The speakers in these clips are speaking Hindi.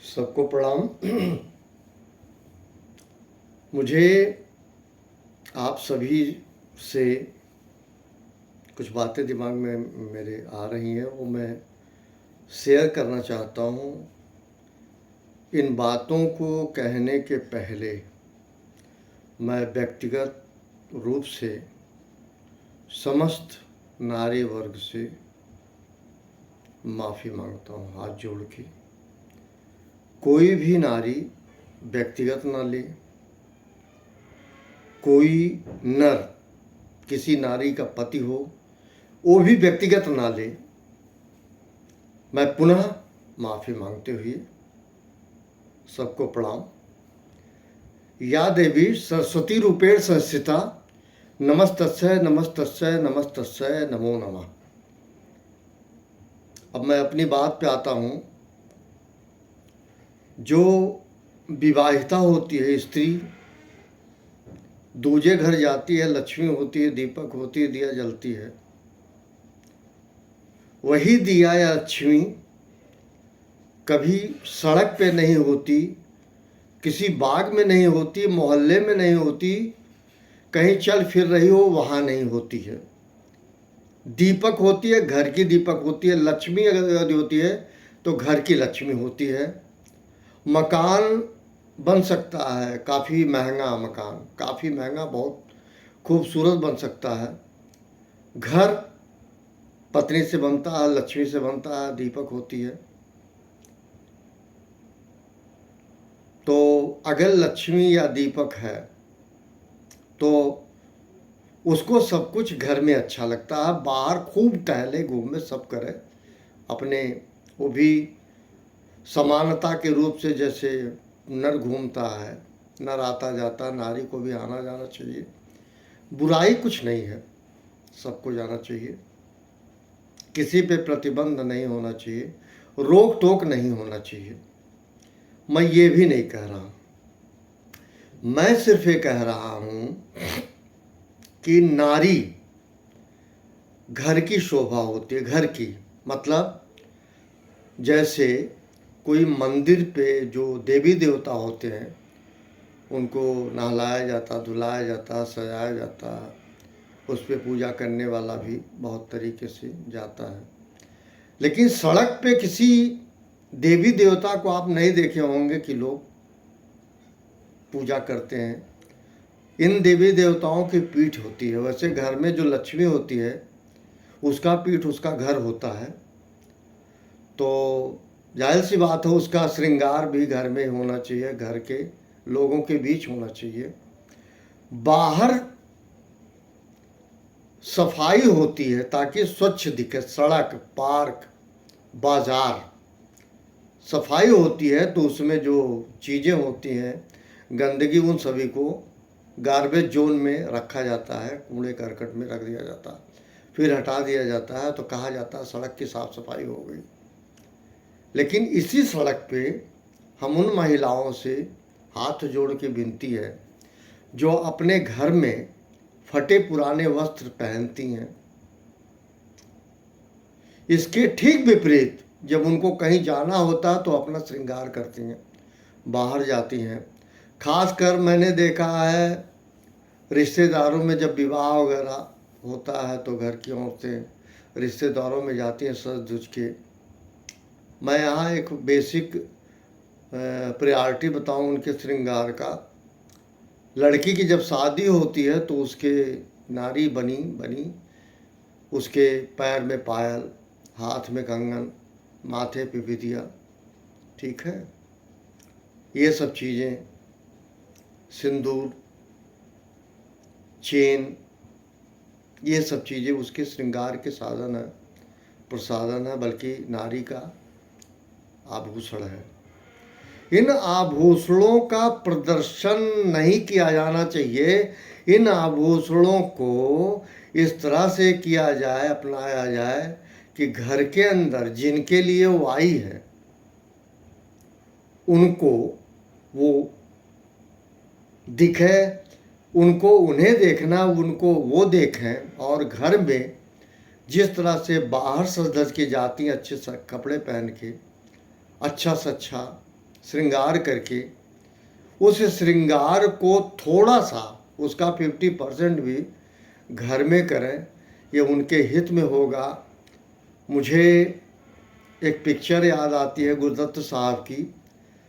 सबको प्रणाम। मुझे आप सभी से कुछ बातें दिमाग में मेरे आ रही हैं, वो मैं शेयर करना चाहता हूँ। इन बातों को कहने के पहले मैं व्यक्तिगत रूप से समस्त नारी वर्ग से माफ़ी मांगता हूँ हाथ जोड़ के। कोई भी नारी व्यक्तिगत ना ले, कोई नर किसी नारी का पति हो वो भी व्यक्तिगत ना ले। मैं पुनः माफ़ी मांगते हुए सबको प्रणाम। या देवी सरस्वती रूपेण संस्थिता नमस्तस्यै नमस्तस्यै नमस्तस्यै नमो नमः। अब मैं अपनी बात पे आता हूँ। जो विवाहिता होती है स्त्री, दूजे घर जाती है, लक्ष्मी होती है, दीपक होती है, दिया जलती है। वही दिया या लक्ष्मी कभी सड़क पे नहीं होती, किसी बाग में नहीं होती, मोहल्ले में नहीं होती, कहीं चल फिर रही हो वहाँ नहीं होती है। दीपक होती है, घर की दीपक होती है। लक्ष्मी अगर होती है तो घर की लक्ष्मी होती है। मकान बन सकता है, काफ़ी महंगा मकान, काफ़ी महंगा, बहुत खूबसूरत बन सकता है। घर पत्नी से बनता है, लक्ष्मी से बनता है, दीपक होती है। तो अगर लक्ष्मी या दीपक है तो उसको सब कुछ घर में अच्छा लगता है। बाहर खूब टहले घूमे सब करे अपने, वो भी समानता के रूप से। जैसे नर घूमता है, नर आता जाता, नारी को भी आना जाना चाहिए। बुराई कुछ नहीं है, सबको जाना चाहिए। किसी पे प्रतिबंध नहीं होना चाहिए, रोक टोक नहीं होना चाहिए। मैं ये भी नहीं कह रहा, मैं सिर्फ ये कह रहा हूँ कि नारी घर की शोभा होती है। घर की मतलब जैसे कोई मंदिर पे जो देवी देवता होते हैं उनको नहलाया जाता, धुलाया जाता, सजाया जाता, उस पर पूजा करने वाला भी बहुत तरीके से जाता है। लेकिन सड़क पे किसी देवी देवता को आप नहीं देखे होंगे कि लोग पूजा करते हैं। इन देवी देवताओं की पीठ होती है। वैसे घर में जो लक्ष्मी होती है उसका पीठ उसका घर होता है, तो जाहिर सी बात है उसका श्रृंगार भी घर में होना चाहिए, घर के लोगों के बीच होना चाहिए। बाहर सफाई होती है ताकि स्वच्छ दिखे, सड़क, पार्क, बाजार सफाई होती है तो उसमें जो चीज़ें होती हैं गंदगी, उन सभी को गार्बेज जोन में रखा जाता है, कूड़े करकट में रख दिया जाता है, फिर हटा दिया जाता है, तो कहा जाता है सड़क की साफ सफाई हो गई। लेकिन इसी सड़क पे हम उन महिलाओं से हाथ जोड़ के विनती है जो अपने घर में फटे पुराने वस्त्र पहनती हैं। इसके ठीक विपरीत जब उनको कहीं जाना होता तो अपना श्रृंगार करती हैं, बाहर जाती हैं। खासकर मैंने देखा है रिश्तेदारों में जब विवाह वगैरह होता है तो घर की औरतें रिश्तेदारों में जाती हैं सज धज के। मैं यहाँ एक बेसिक प्रायोरिटी बताऊँ उनके श्रृंगार का। लड़की की जब शादी होती है तो उसके नारी बनी उसके पैर में पायल, हाथ में कंगन, माथे पे बिंदिया, ठीक है, ये सब चीज़ें, सिंदूर, चेन, ये सब चीज़ें उसके श्रृंगार के साधन है, प्रसाधन है, बल्कि नारी का आभूषण है। इन आभूषणों का प्रदर्शन नहीं किया जाना चाहिए। इन आभूषणों को इस तरह से किया जाए, अपनाया जाए कि घर के अंदर जिनके लिए वो आई है उनको वो दिखे, उनको उन्हें देखना, उनको वो देखें। और घर में जिस तरह से बाहर सज धज के जाती हैं अच्छे से कपड़े पहन के, अच्छा से अच्छा श्रृंगार करके उस श्रृंगार को थोड़ा सा, उसका 50% भी घर में करें, ये उनके हित में होगा। मुझे एक पिक्चर याद आती है गुरुदत्त साहब की,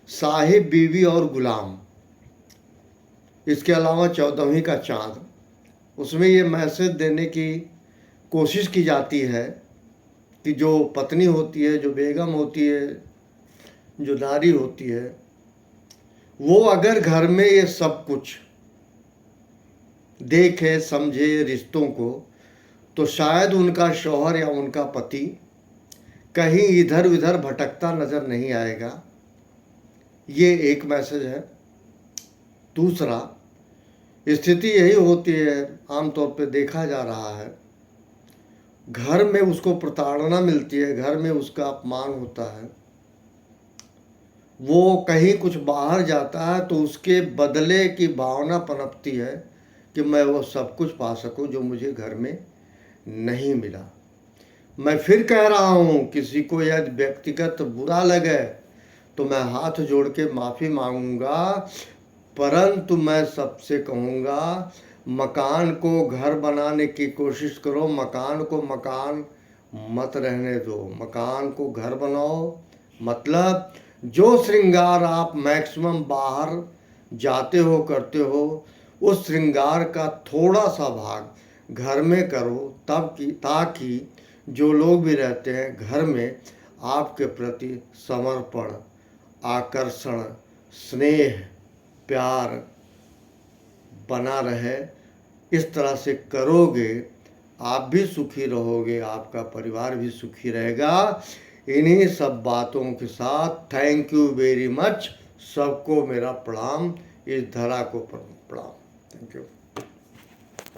साहिब बीवी और गुलाम, इसके अलावा 14वीं का चांद। उसमें ये मैसेज देने की कोशिश की जाती है कि जो पत्नी होती है, जो बेगम होती है, जो नारी होती है, वो अगर घर में ये सब कुछ देखे समझे रिश्तों को, तो शायद उनका शौहर या उनका पति कहीं इधर उधर भटकता नजर नहीं आएगा। ये एक मैसेज है। दूसरा, स्थिति यही होती है, आमतौर पे देखा जा रहा है, घर में उसको प्रताड़ना मिलती है, घर में उसका अपमान होता है, वो कहीं कुछ बाहर जाता है तो उसके बदले की भावना पनपती है कि मैं वो सब कुछ पा सकूं जो मुझे घर में नहीं मिला। मैं फिर कह रहा हूँ, किसी को यदि व्यक्तिगत बुरा लगे तो मैं हाथ जोड़ के माफ़ी मांगूंगा, परंतु मैं सबसे कहूँगा, मकान को घर बनाने की कोशिश करो, मकान को मकान मत रहने दो, मकान को घर बनाओ। मतलब जो श्रृंगार आप मैक्सिमम बाहर जाते हो करते हो, उस श्रृंगार का थोड़ा सा भाग घर में करो, तब कि ताकि जो लोग भी रहते हैं घर में आपके प्रति समर्पण, आकर्षण, स्नेह, प्यार बना रहे। इस तरह से करोगे, आप भी सुखी रहोगे, आपका परिवार भी सुखी रहेगा। इन्हीं सब बातों के साथ थैंक यू वेरी मच। सबको मेरा प्रणाम, इस धरा को प्रणाम। Thank you.